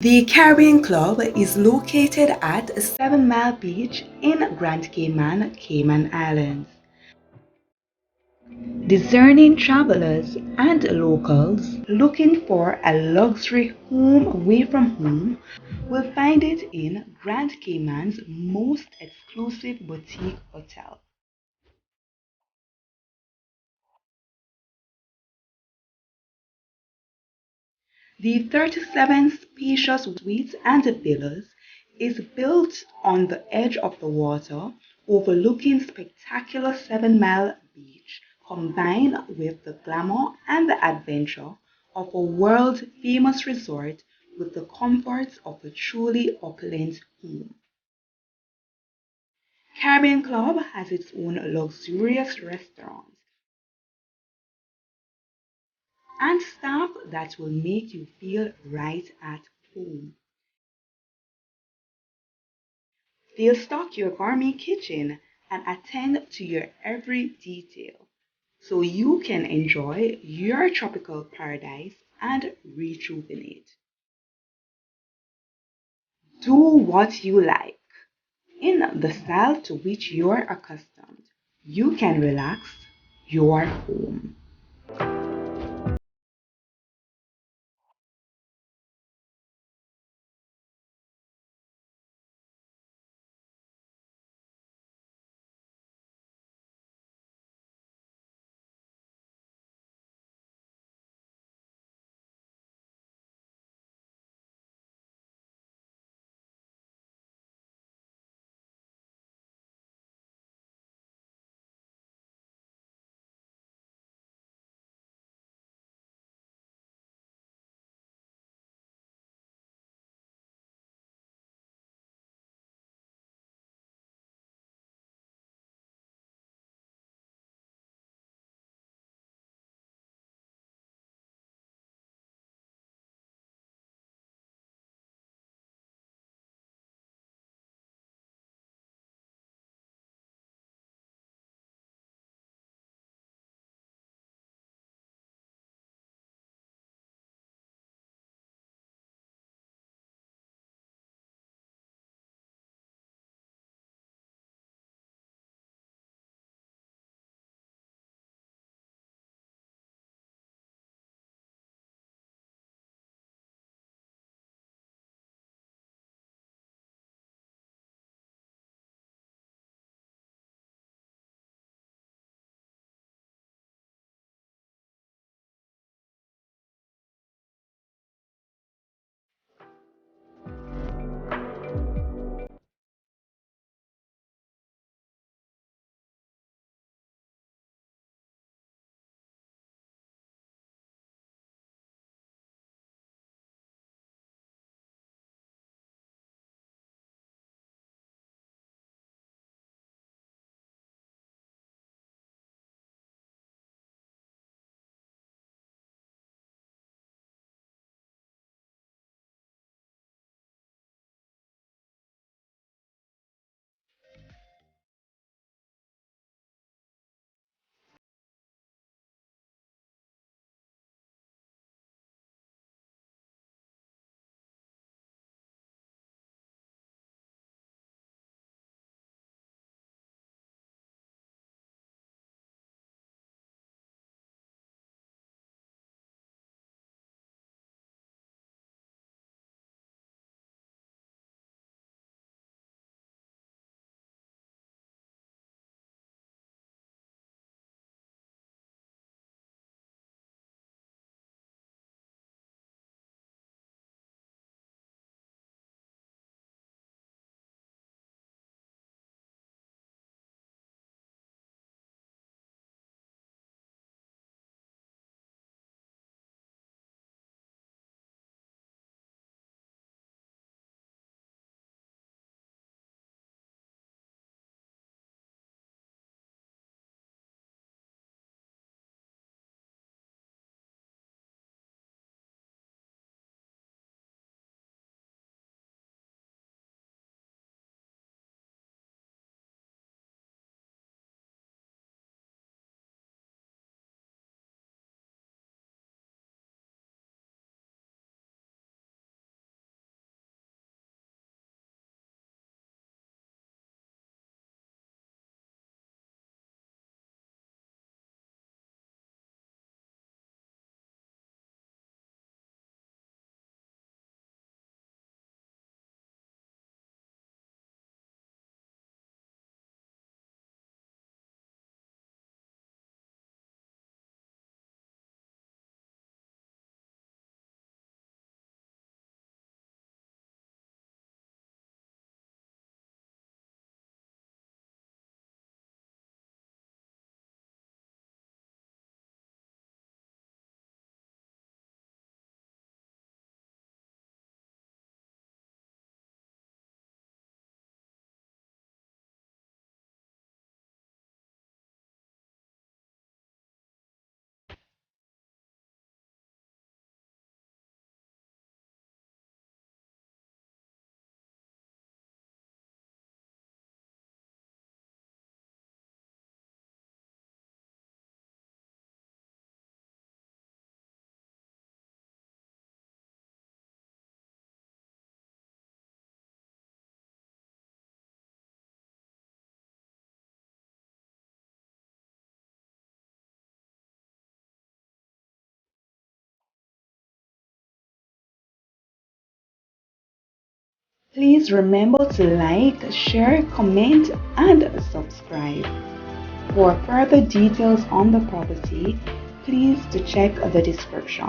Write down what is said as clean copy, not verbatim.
The Caribbean Club is located at 7 Mile Beach in Grand Cayman, Cayman Islands. Discerning travelers and locals looking for a luxury home away from home will find it in Grand Cayman's most exclusive boutique hotel. The 37 spacious suites and villas is built on the edge of the water, overlooking spectacular 7 Mile Beach, combined with the glamour and the adventure of a world famous resort with the comforts of a truly opulent home. Caribbean Club has its own luxurious restaurant and staff that will make you feel right at home. They'll stock your gourmet kitchen and attend to your every detail so you can enjoy your tropical paradise and rejuvenate. Do what you like in the style to which you're accustomed. You can relax your home. Please remember to like, share, comment, and subscribe. For further details on the property, please to check the description.